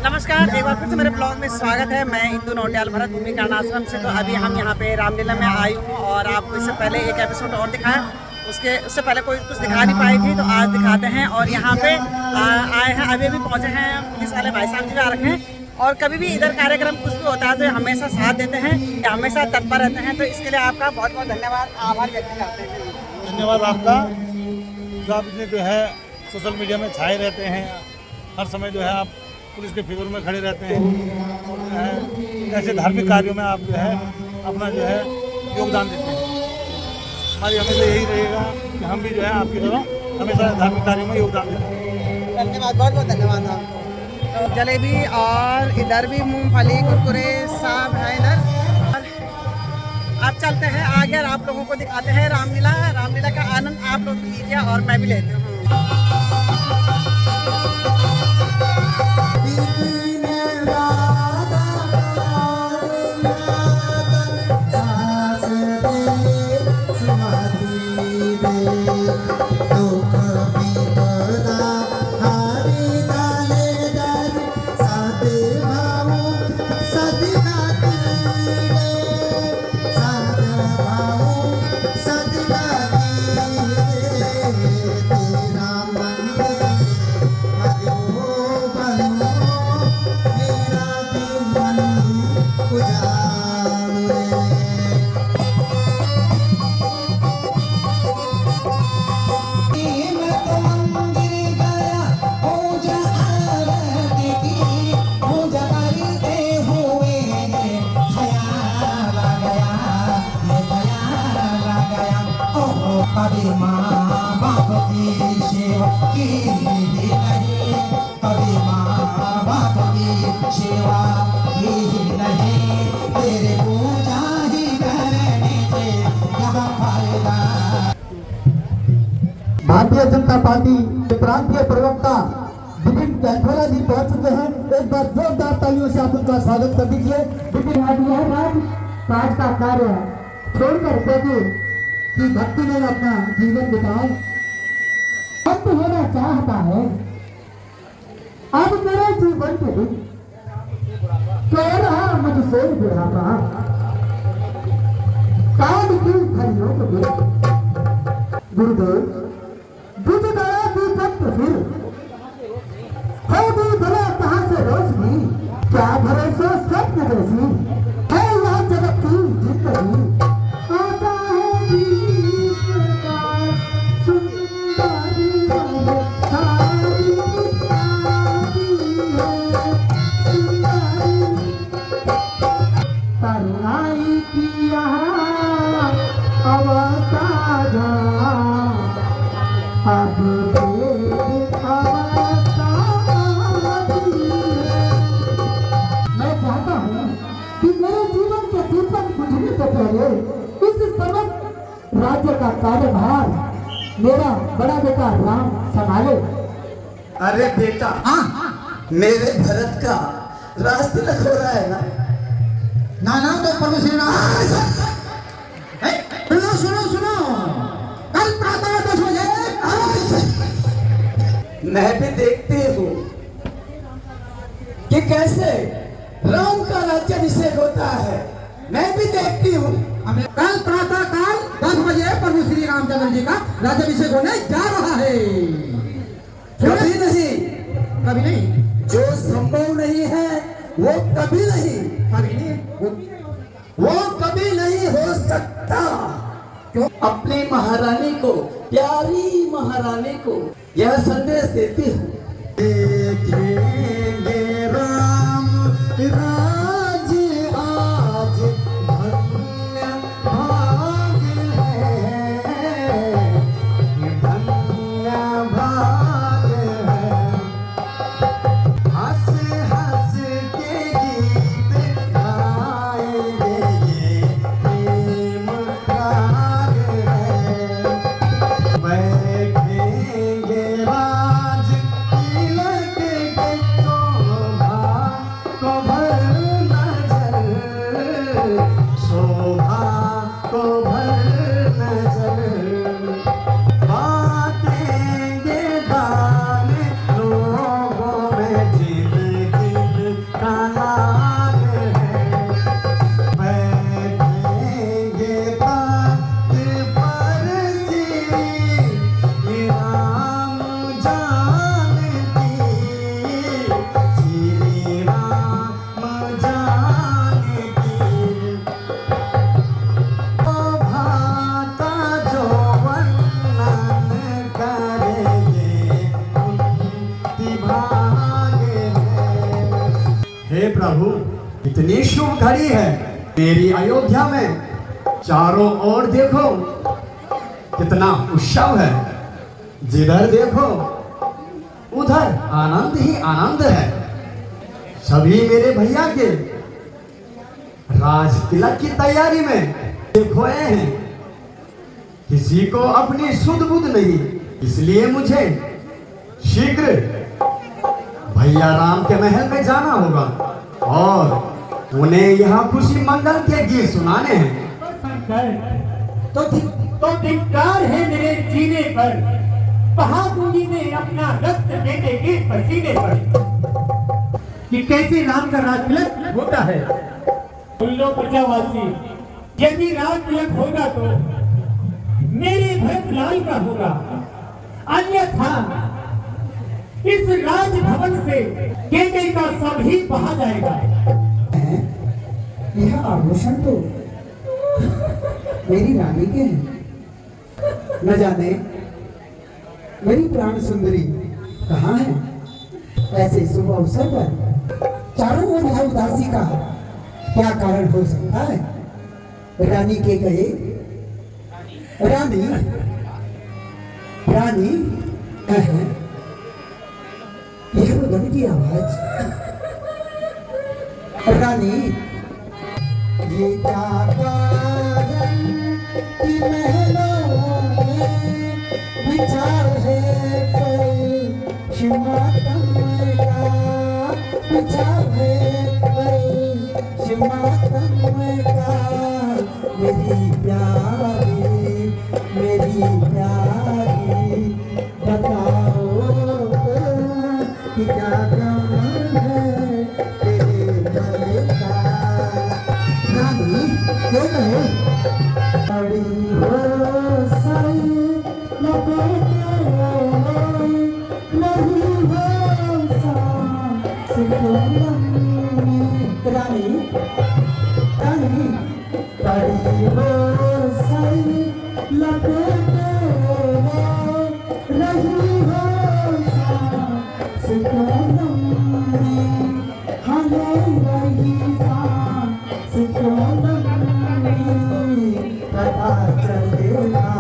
नमस्कार, एक बार फिर से मेरे ब्लॉग में स्वागत है। मैं इंदु नौटियाल भरत भूमि कर्णाश्रम से। तो अभी हम यहाँ पे रामलीला में आई हूँ और आपको इससे पहले एक एपिसोड और दिखाया, उससे पहले कोई कुछ दिखा नहीं पाई थी, तो आज दिखाते हैं। और यहाँ पे आए हैं, अभी अभी पहुँचे हैं। पुलिस वाले भाई साहब जी भी आ रखे हैं और कभी भी इधर कार्यक्रम कुछ भी होता है तो हमेशा साथ देते हैं, हमेशा तत्पर रहते हैं। तो इसके लिए आपका बहुत बहुत धन्यवाद, आभार व्यक्त करते हैं। धन्यवाद आपका, जो आप इतने जो है सोशल मीडिया में छाए रहते हैं, हर समय जो है आप पुलिस के फेवर में खड़े रहते हैं और जो है ऐसे धार्मिक कार्यों में आप जो है अपना जो है योगदान देते हैं। हमारी हमेशा यही रहेगा कि हम भी जो है आपकी तरह हमेशा धार्मिक कार्यों में योगदान देते हैं। धन्यवाद, बहुत बहुत धन्यवाद आपको। तो जलेबी और इधर भी मूंगफली कुरकुरे सब है इधर। अब चलते हैं आगे और आप लोगों को दिखाते हैं रामलीला का आनंद आप लोग लीजिए और मैं भी लेती हूँ। कभी माँ बाप की सेवा की नहीं, कभी माँ बाप की सेवा की नहीं, तेरे पूजा ही करने से क्या फायदा। भारतीय जनता पार्टी के प्रांतीय प्रवक्ता विपिन कैथोला जी पहुंच चुके हैं। एक बार जोरदार तालियों से आप उनका स्वागत कर दीजिए। विपिन राज का कार्य छोड़कर देगी कि भक्ति में अपना जीवन बिताए, अंत होना चाहता है। अब मेरे जीवन के दिन कह रहा मुझसे बुढ़ापा, काल की घड़ियों के दिन गुरुदेव बुझ गया दीपक तो फिर हो गई भला कहाँ से रोशनी, क्या भरोसा सत्य जैसी है यह जगत की जिंदगी। आता है मैं चाहता हूँ कि मेरे जीवन के दीपक बुझने से पहले इस समस्त राज्य का कार्यभार मेरा बड़ा बेटा राम संभाले। अरे बेटा, मेरे भरत का रास्ते तक हो रहा है ना तो प्रभु श्री राम। सुनो सुनो, कल प्रातः 10 बजे मैं भी देखती हूँ कि कैसे राम का राज्याभिषेक होता है। मैं भी देखती हूँ। कल प्रातः काल 10 बजे प्रभु श्री रामचंद्र जी का राज्याभिषेक होने जा रहा है। कभी नहीं, जो संभव नहीं है वो कभी नहीं हो सकता। क्यों? अपनी महारानी को, प्यारी महारानी को यह संदेश देती हूँ। देखेंगे राम राज आज धन्य भाग है, धन्य भाग है। हंस हंस के गीत गाएंगे, ये प्रेम राग है। बैठेंगे राज तिलक के हे प्रभु, इतनी शुभ घड़ी है मेरी अयोध्या में। चारों ओर देखो कितना उत्सव है, जिधर देखो उधर आनंद ही आनंद है। सभी मेरे भैया के राज तिलक की तैयारी में खोए हैं। किसी को अपनी सुध बुध नहीं, इसलिए मुझे शीघ्र भैया राम के महल में जाना होगा और उन्हें यह खुशी मंगल के गीत सुनाने हैं। तो धिक्कार है मेरे जीने पर, बहा दूंगी मैं अपना रक्त बेटे के पसीने पर। कि कैसे राम का राज तिलक होता है। सुन लो प्रजावासी, यदि राज तिलक होगा तो मेरे भरत लाल का होगा, अन्यथा इस राजभवन से केके का सब ही बहा जाएगा। यह आभूषण तो मेरी रानी के हैं। न जाने मेरी प्राण सुंदरी कहाँ है। ऐसे शुभ अवसर पर चारों ओर यह उदासी का क्या कारण हो सकता है। रानी के कहे, रानी रानी यह रुदन की आवाज। रानी ये क्या कारण कि महलों में विचार है शिमातम का, विचार है शिमातम का। मेरी प्यारी बताओ कि क्या कारण है तेरे गले का। रानी ये कहे, बड़ी हो सही लपेटे नहीं हो सांस को लम्बी। रानी रानी बड़ी हो सही लपेटे नहीं हो सांस को लम्बी। हमें वही सांस को लम्बी। पता चलेगा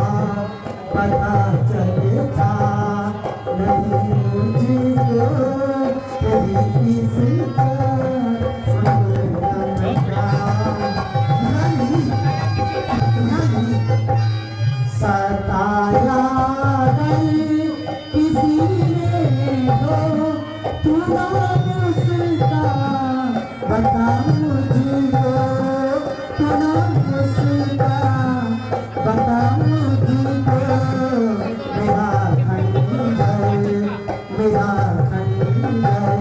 नहीं मुझको तेरी किस्मत सताया नहीं किसी ने हो, तू ना मुझका बता मुझको, तू ना मुझका बता मुझको। मेरा खंडर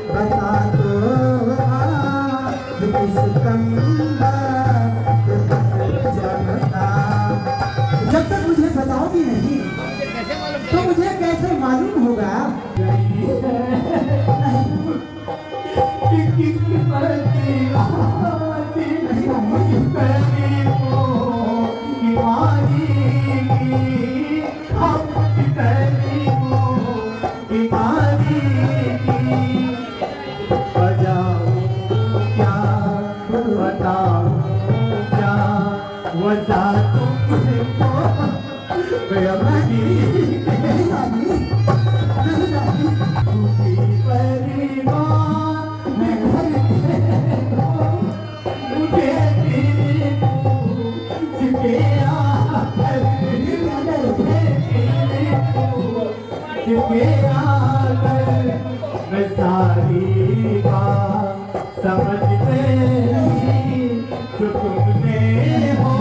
बता दो किस कंबा जगता। जब तक मुझे बताओगी नहीं तो मुझे कैसे मालूम होगा समझ में जो तुमने हो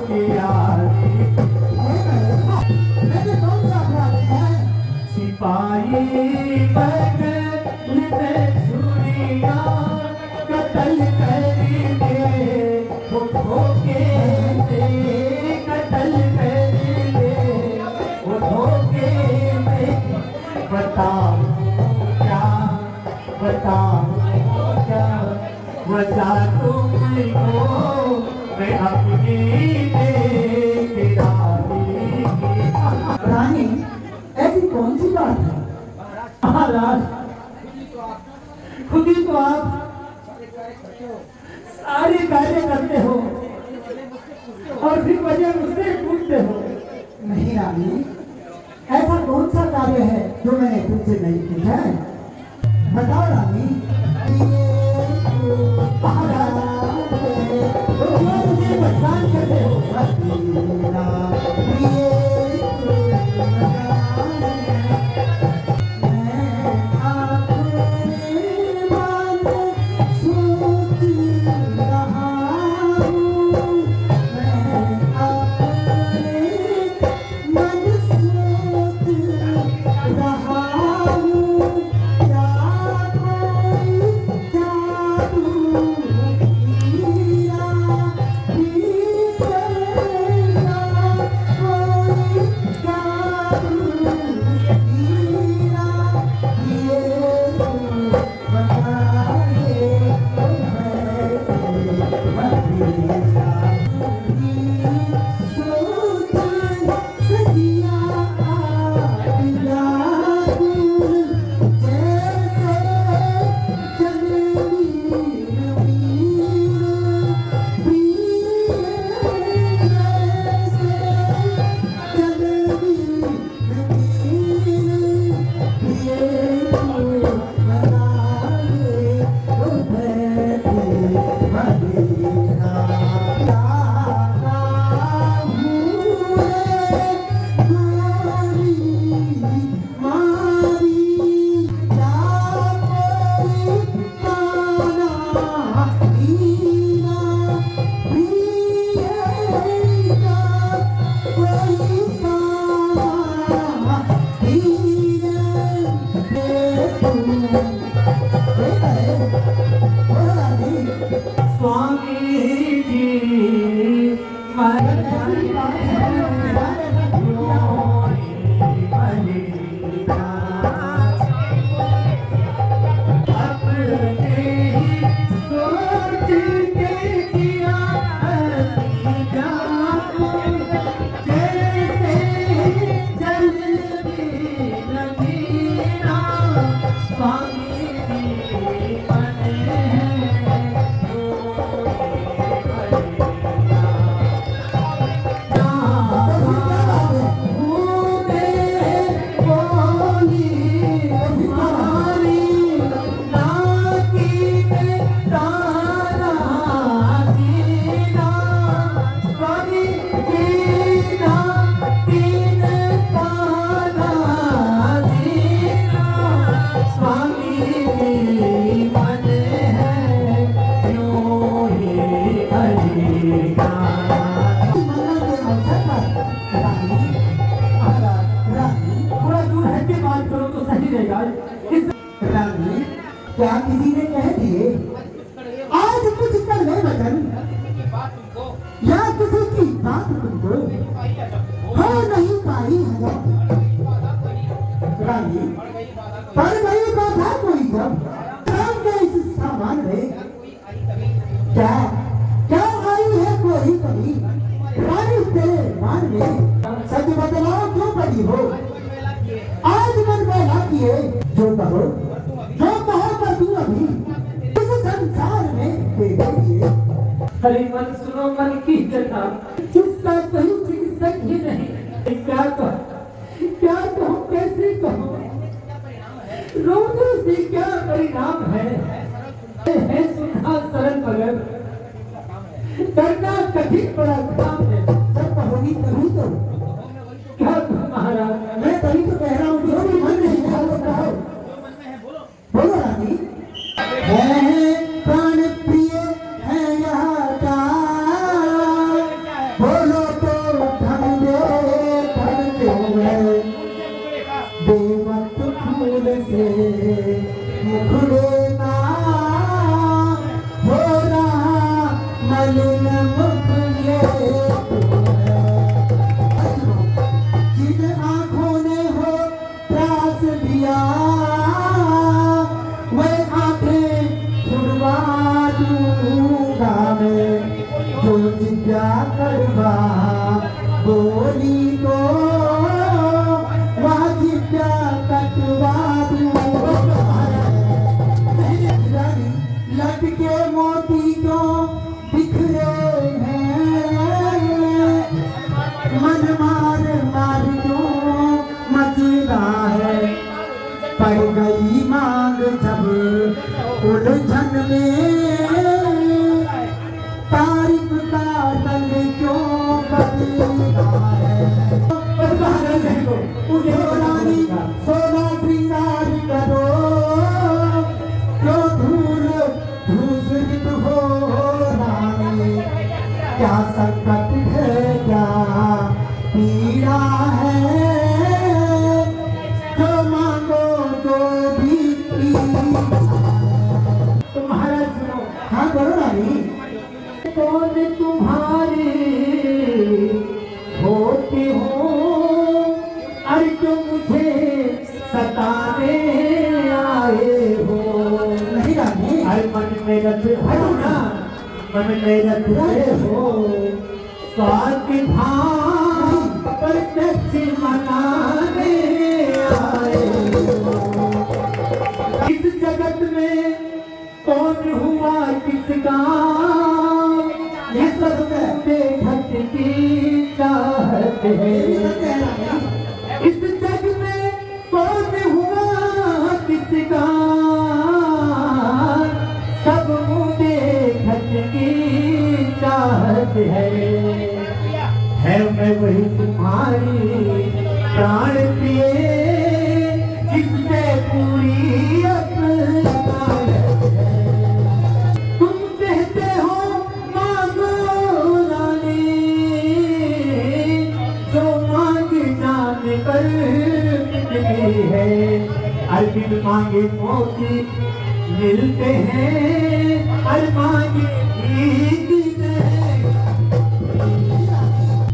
किया। सिपाही बदल में छुरिया कत्ल करेंगे, वो धोखे से कत्ल करेंगे, वो धोखे से। बताओ क्या, बताओ क्या वजह तुमको मैं अपनी रानी। ऐसी कौन सी बात है? महाराज खुद ही तो आप सारे कार्य करते हो और फिर वजह मुझसे पूछते हो। नहीं रानी, ऐसा कौन सा कार्य है जो मैंने तुमसे नहीं पूछा है? बताओ रानी। तो क्यों मुझे परेशान करते हो? क्या किसी ने कह दिए आज कुछ कर ले वचन, या किसी की बात तुमको हो नहीं पाई है रानी। पर गई बाधा कोई जब काम के इस सामान में क्या क्या आई है कोई कभी रानी तेरे मान में। सच बदलाव क्यों पड़ी हो आज मन में ना किए जो कहो पर तू अभी इस संसार में देखिए। हरी मन सुनो मन की कथा, जिसका कोई चिकित्सक ही नहीं। क्या कहूँ कैसे कहूँ, रोने से क्या परिणाम है सुधा सरल मगर करना कठिन बड़ा काम है। जब कहोगी तभी तो क्या महाराज, मैं तभी तो कह रहा हूँ जो भी मन नहीं है वो कहो। बोलो रानी। है प्राण प्रिय है यहाँ का, बोलो तो धन दे देवत फूल से मुख लेना हो रहा मलिन मुख ये जिन आँखों ने हो त्रास दिया वह आंखें छुड़वा दूंगा मैं, जो जिज्ञा करवा बोली को वह जिज्ञा कटवा दूंगा। उलझन में तारीफ का रंग क्यों बदलता है। बस बाहर रहने दो, मुझे ओ रानी सोना श्रृंगार करो, क्यों धूल धूसरित हो रानी। क्या संकट है क्या पीड़ा है, जो मांगो जो भी तुम्हारा सुनो। हाँ करो रानी। कौन तुम्हारे होते हो, अरे जो मुझे सताने आए हो। नहीं रानी। अरे मन में रख हटो ना, मन में रखते हो स्वार्थ भाव प्रत्यक्ष मनाने आए हो। इस जगत में कौन हुआ किसका, ये सब देखत की चाहत है। इस जग में कौन हुआ किसका, सब देखत की चाहत है मैं वही तुम्हारी प्राण प्रिय, जिससे पूरी अपना है। तुम कहते हो मांगो रानी, जो मांग जान कर मिलती है। अर्जुन मांगे मोती मिलते हैं, और मांगे जीत है।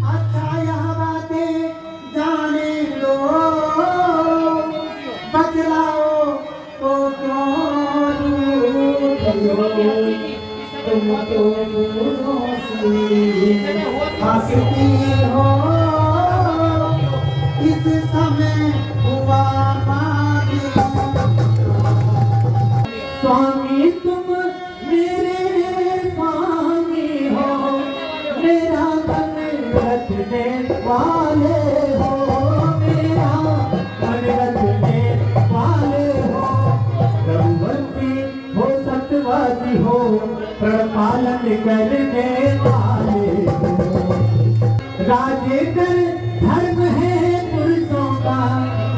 अच्छा यह बातें जाने लो, बतलाओ तो क्यों रूठो, तुम तो दूरों से हंसती हो। इस समय हुआ मांगी, स्वामी तुम मेरे स्वामी हो, मेरा मन रखने वाले हो, मेरा मन रखने वाले हो। रघुवंशी हो सत्यवादी हो, प्रण पालन करने वाले हो। राजे कर धर्म है पुरुषों का,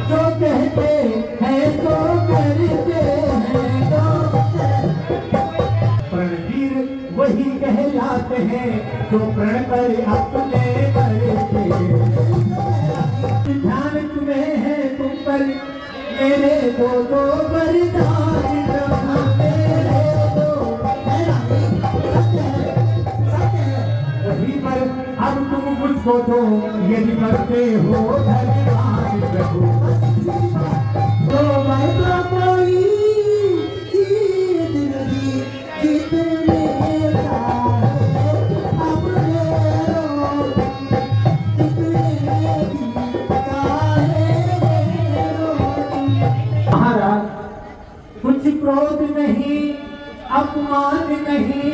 जो कहते हैं तो करते हैं। प्रणवीर वही कहलाते हैं, जो प्रण पर अपने करते हैं। ध्यान तुम्हें है तुम पर मेरे दो वरदान, ब्रह्मा मेरे दो। वहीं पर अब तुम मुझको दो, यदि करते हो धन्यवाद प्रभु। तो मैं तो कोई जीत नहीं जीतने का है, अपने रोटी जितने की काहे रोटी। महाराज कुछ क्रोध नहीं, अपमान नहीं,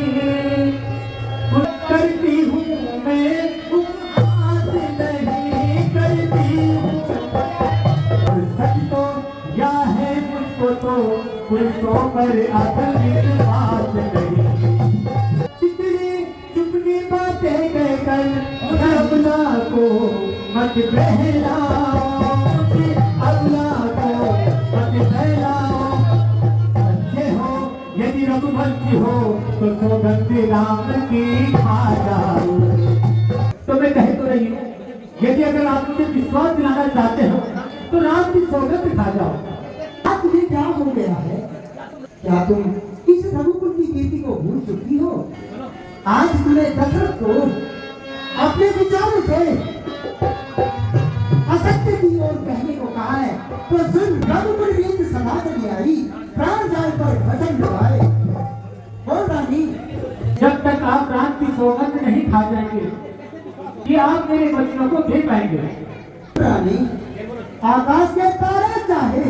कुछ करती हूँ मैं उपहास नहीं करती हूँ। और सच तो या है मुझको तो पुरुषों पर आत्मविश्वास नहीं। चिकनी चुपनी बातें कहकर मुझे अबला को मत बहलाओ, मुझे अबला को मत बहलाओ। सच्चे हो यदि रघुवंशी हो, तो सौगंध राम की खा जाओ। तो मैं कह तो रही हूँ, यदि अगर आप मुझे विश्वास दिलाना चाहते हो, तो राम की सौगंध खा जाओ। आज तुझे क्या हो गया है? क्या तुम इस रघुकुल की कीर्ति को भूल चुकी हो? आज तूने दशरथ को अपने विचारों से असत्य की ओर कहने को कहा है, तो सुन रघुकुल रीत सभा चली आई, प्राण जाए पर वचन निभाए। बोल रानी। जब तक आप राम की सौगंध नहीं खा जाएंगे, कि आप मेरे वचनों को दे पाएंगे। रानी, आकाश के तारे चाहे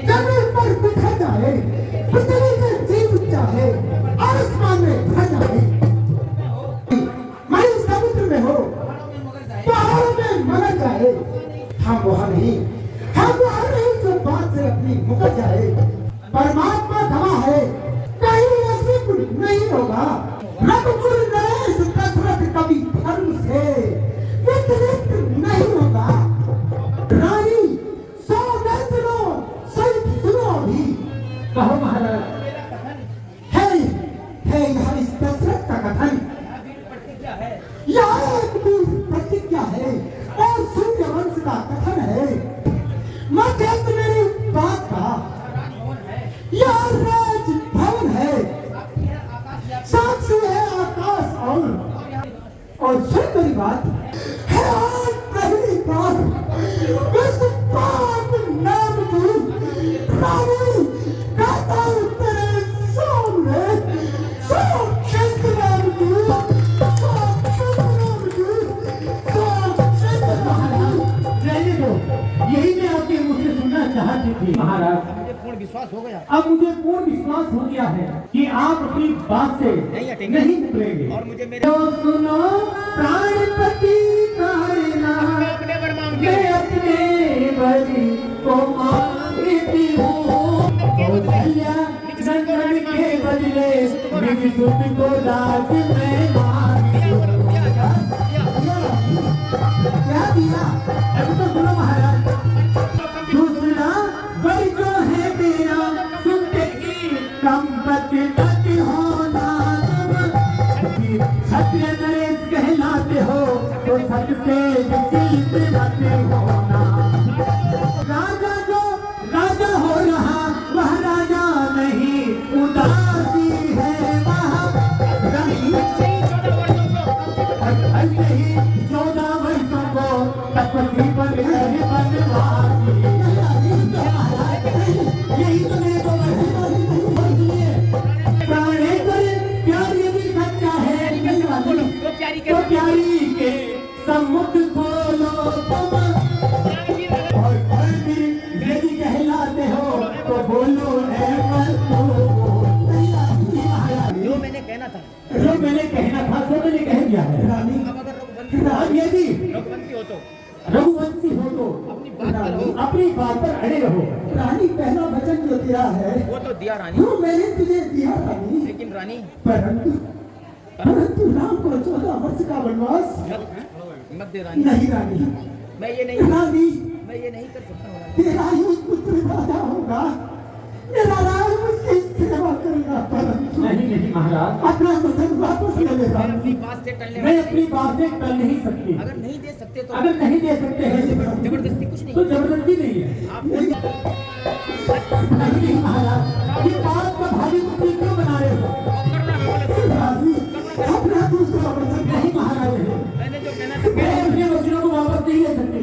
जमीन पर बिखर जाए, पृथ्वी में जीव चाहे आसमान में भर जाए, मैं समुद्र में हो, पहाड़ों में मर जाए, हम वहाँ नहीं जो बात से अपनी मुकर जाए। परमात्मा धमा है और सुन मेरी बात, है आज पहली बार इस पाक नाम की रानी गाता हूँ तेरे सामने, साक्षात नाम की, साक्षात नाम की, साक्षात नाम की। रहने दो, यही मैं आपके मुझसे सुनना चाहती थी महाराज। मुझे पूर्ण विश्वास हो गया अब मुझे पूर्ण विश्वास हो गया है कि आप अपनी बात से नहीं मुकरेंगे। और मुझे मेरे तो सुनो प्राणपति कहना, मैं अपने बलि को मांगती हूँ, कौशल्या नंदन के बदले मेरी सुध को राज में मांगती हूँ। क्या दिया? अब तो सुनो महाराज, दूसरा बलि जो है मेरा सुनते ही संपत्ति तक होना, क्षत्रिय नरेश कहलाते हो तो सच से विचलित मत होना। राजा जो राजा हो रहा वह राजा नहीं, उदासी है वह रानी। ऐसे ही 14 वर्षों को तपस्वी बन रहे बनवासी। यही तो मेरे को प्राणेश्वर प्यार यदि सच्चा है तो प्यारी के सम्मुख खोलो तुम, और फिर यदि कहलाते हो तो बोलो है जो मैंने कहना था, जो मैंने कहना था सो मैंने कह दिया है। अब अगर रघुवंशी अब यदि हो तो रघुवंशी हो तो अपनी बात पर अड़े रहो। रानी पहला वचन जो दिया है वो तो दिया रानी, जो मैंने तुझे दिया रानी, लेकिन रानी परंतु राम को 14 वर्ष का वनवास मत दे रानी। नहीं रानी, मैं ये नहीं कर सकता हूँ। तेरा ही पुत्र राजा होगा, मेरा राज उसकी सेवा करेगा, परंतु नहीं महाराज, अपना वचन वापस ले ले मैं रानी। अपनी बात से टलने मैं अपनी बात से टल नहीं सकती। अगर नहीं दे सकते तो अगर नहीं दे सकते हैं जबरदस्ती कुछ नहीं। तो जबरदस्ती नहीं है। आप नहीं महाराज, ये बात का भारी मुक्ति क्यों बना रहे हो? रानी, अपना दूसरा वचन नहीं महाराज, मैंने जो कहना था मैं अपने वचनों को वापस नहीं ले सकती।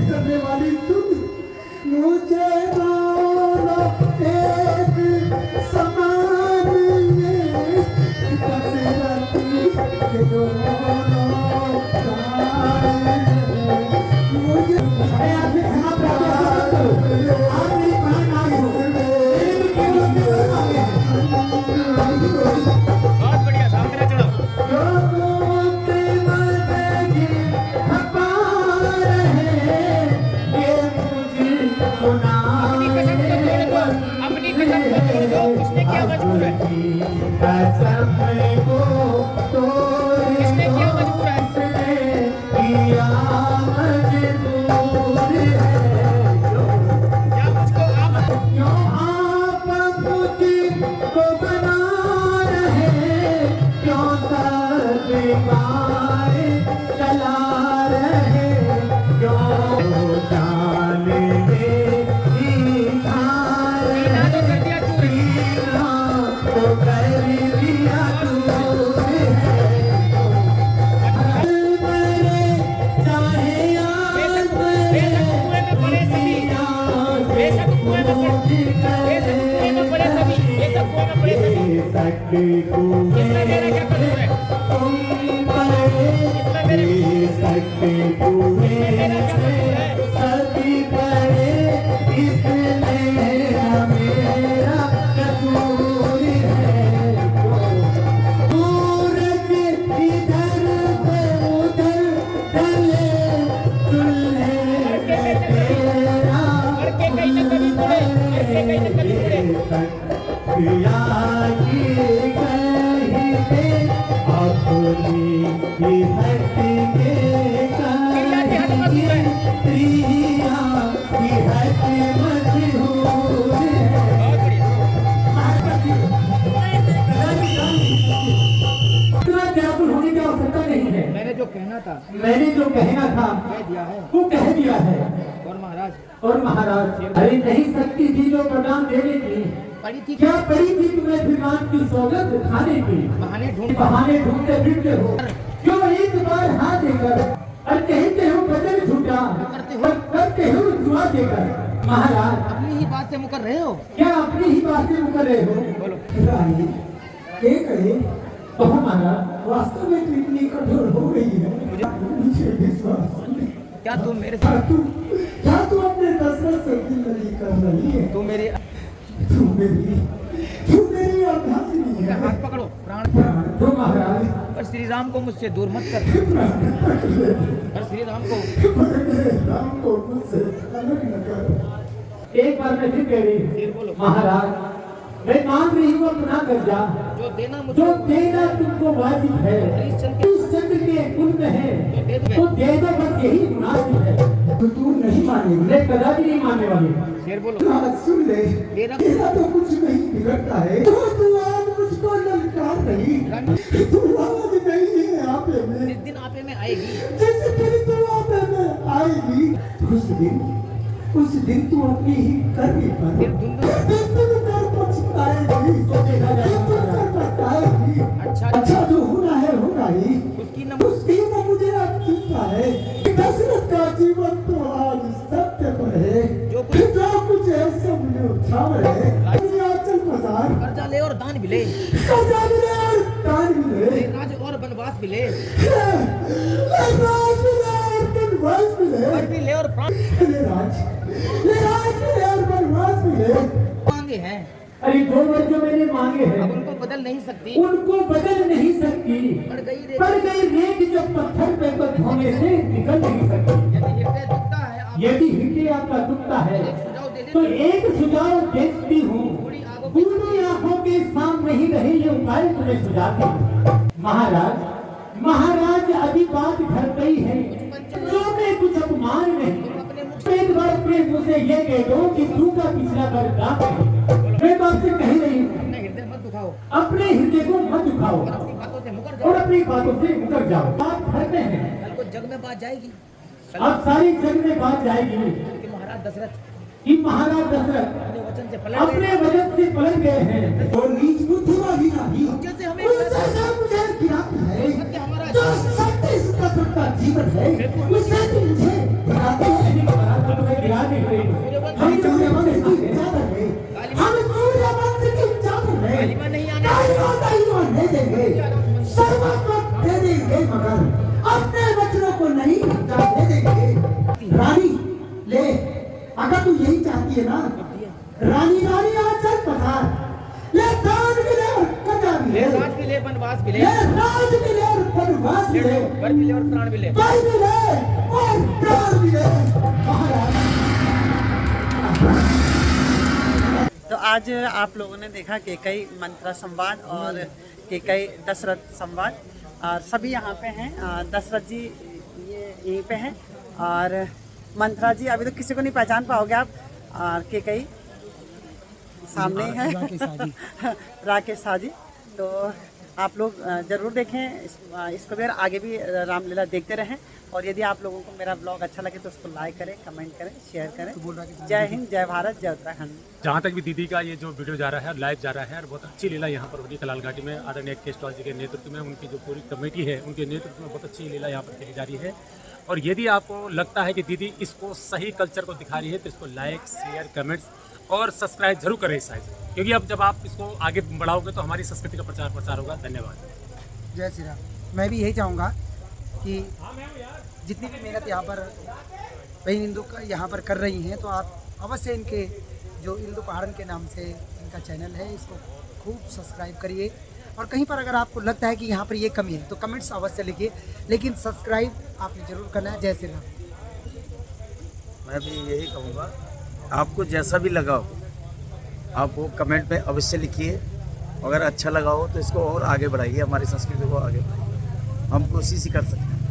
करने वाली तुम मुझे दोनों एक समान ये दशरथी के दोनों प्राण मुझे मैं आपसे क्षमा प्रार्थना करता हूँ। आप मेरी प्राण नाथ हो। मेरे को क्यों रोकते हो आगे? बहुत बढ़िया सामने चढ़ाओ। अपनी कसम को तोड़ दो, किसने किया मजबूर है? किसने किया मजबूर है? क्या मुझको आप क्यों आप मुझको बना रहे, क्यों सरकार चला रहे, क्यों जान में सीना तो कर दिया चूर। सीना तो कर दिया तूने चाहे बेशक कुएं में पड़े सभी, बेशक कुएं में पड़े, बेशक कुएं में पड़े सभी, बेशक कुएं में पड़े सभी। इसमें मेरा क्या कसूर है? इसमें मेरे मेरा क्या कसूर है? सभी पड़े इसमें मेरा कसूर है। सूरज इधर से उधर ढले, चूल्हे में तेरा करके कहीं न कभी मुड़े, करके कहीं न कभी मुड़े। सत्या की कहीं से अपनी ही हट के क्रिया की हट मत जो कहना था मैंने जो कहना था कह दिया है। वो कह दिया है। और महाराज और महाराज अरे नहीं सकती थी जो प्रदान देने की, पड़ी थी क्या पड़ी थी तुम्हें विमान की सौगंध खाने की? बहाने बहाने ढूंढते फिरते हो, क्यों एक बार हाथ देकर और कहते हो बदल झूठा और करते हो जुआ देकर। महाराज अपनी ही बात से मुकर रहे हो। क्या अपनी ही बात से मुकर रहे हो? बोलो। रानी ये कहे तो हमारा वास्तव में तो इतनी कठोर हो गई है, मुझे विश्वास नहीं। क्या तुम मेरे क्या साथ तू अपने दशरथ से दिल नहीं कर रही है? तू मेरे तू मेरी अर्धांगिनी है। हाथ पकड़ो, प्राण तो महाराज पर श्री राम को मुझसे दूर मत कर। पर श्री राम को मुझसे अलग न कर। एक बार मैं फिर कह रही फिर हूँ बोलो। महाराज मैं मान रही हूँ अपना कर्जा जो देना जो मुझे देना तुमको वाजिब है, इस चंद्र के कुल में है तो दे दो, बस यही मुनासिब है। तो तू नहीं मानेगी, मैं कदापि नहीं मानने वाली। शेर बोलो। सुन ले, मेरा तेरा तो कुछ नहीं बिगड़ता है, तो तू आज मुझको ललकार नहीं, तू आज नहीं है आपे में, जिस दिन आपे में आएगी जिस दिन तू आपे में आएगी उस दिन तू अपनी ही करनी पर फिर अच्छा जो होना है होगा ही, उसकी उसकी न मुझे अब चिंता है। दशरथ का जीवन तो आज सत्य पर है, जो कुछ है सब न्यौछावर है। आंचल पसार, कर्जा ले और दान भी ले, कर्जा भी ले और दान भी ले, राज और वनवास भी ले, राज भी ले और वनवास भी ले, वर भी ले और प्राण राज भी ले और वनवास भी ले। मांगे हैं। अरे 2 वर्ष जो मैंने मांगे अब हैं उनको बदल नहीं सकती। उनको बदल नहीं सकती, पड़ गई पड़ गई रेत जो पत्थर पे तो धोने से निकल नहीं सकती। यदि हृदय दुखता है आप यदि हृदय आपका दुखता है एक सुझाव दे तो देते एक सुझाव देती हूँ, पूरी आंखों के सामने ही रहे ये उपाय तुम्हें सुझाती हूँ। महाराज अभी बात घर गई है, जो मैं कुछ अपमान नहीं, एक बार अपने मुँह से ये कह दो कि तू का पिछला बर्दाश्त है। मैं तो आपसे कह रही हूँ अपने हृदय मत दुखाओ, अपने हृदय को मत दुखाओ अपनी बातों से मुकर और जाओ। अपनी बातों से मुकर जाओ। बात करते हैं, कल को जग में बात जाएगी अब सारी जग में बात जाएगी कि महाराज दशरथ कि महाराज दशरथ अपने वचन से पलट अपने गए। वजन से पलट गए हैं और नीच बुद्धि वाली नहीं जैसे हमें उससे मुझे गिराती है, सत्य हमारा जो सत्य का जीवन है उससे तुम मुझे गिराते हैं। हम सूर्यवंश की चादर है, हम सूर्यवंश की चादर है, कालिमा नहीं आने कालिमा नहीं देंगे, सर्वस्व दे देंगे मगर अपने वचनों को नहीं जाने देंगे। रानी ले, अगर तू यही चाहती है ना, रानी आज चल पसार, ले दान भी ले और कर्जा भी ले, ले, राज भी ले, वनवास भी ले, ले राज भी ले और वनवास भी ले, वर भी ले और प्राण भी ले। भाई भी ले और प्राण भी ले। महाराज तो आज आप लोगों ने देखा कि कई मंत्रा संवाद और कि कई दशरथ संवाद, और सभी यहाँ पे हैं। दशरथ जी ये यहीं पे हैं और मंत्रा जी अभी तो किसी को नहीं पहचान पाओगे आप, और के कई सामने है राकेश साजी। तो आप लोग ज़रूर देखें इसको भी, और आगे भी रामलीला देखते रहें। और यदि आप लोगों को मेरा ब्लॉग अच्छा लगे तो उसको लाइक करें, कमेंट करें, शेयर करें। जय हिंद, जय भारत, जय उत्तराखंड। जहाँ तक भी दीदी का ये जो वीडियो जा रहा है, लाइव जा रहा है, और बहुत अच्छी लीला यहाँ पर होगी कलाल घाटी में। आदरणीय केशवाल जी के नेतृत्व में, उनकी जो पूरी कमेटी है उनके नेतृत्व में बहुत अच्छी लीला यहाँ पर खेली जा रही है। और यदि आपको लगता है कि दीदी इसको सही कल्चर को दिखा रही है तो इसको लाइक, शेयर, कमेंट्स और सब्सक्राइब जरूर करें इस साइड, क्योंकि अब जब आप इसको आगे बढ़ाओगे तो हमारी संस्कृति का प्रचार प्रसार होगा। धन्यवाद। जय श्री राम। मैं भी यही चाहूँगा कि जितनी भी मेहनत यहाँ पर बहन इंदु का यहाँ पर कर रही हैं, तो आप अवश्य इनके जो इंदु पहाड़न के नाम से इनका चैनल है, इसको खूब सब्सक्राइब करिए। और कहीं पर अगर आपको लगता है कि यहाँ पर ये कमी है तो कमेंट्स अवश्य लिखिए, लेकिन सब्सक्राइब आपने ज़रूर करना है। जय श्री राम। मैं भी यही कहूँगा, आपको जैसा भी लगा हो आप वो कमेंट में अवश्य लिखिए। अगर अच्छा लगा हो तो इसको और आगे बढ़ाइए, हमारी संस्कृति को आगे बढ़ाइए। हम कोशिश ही कर सकते हैं।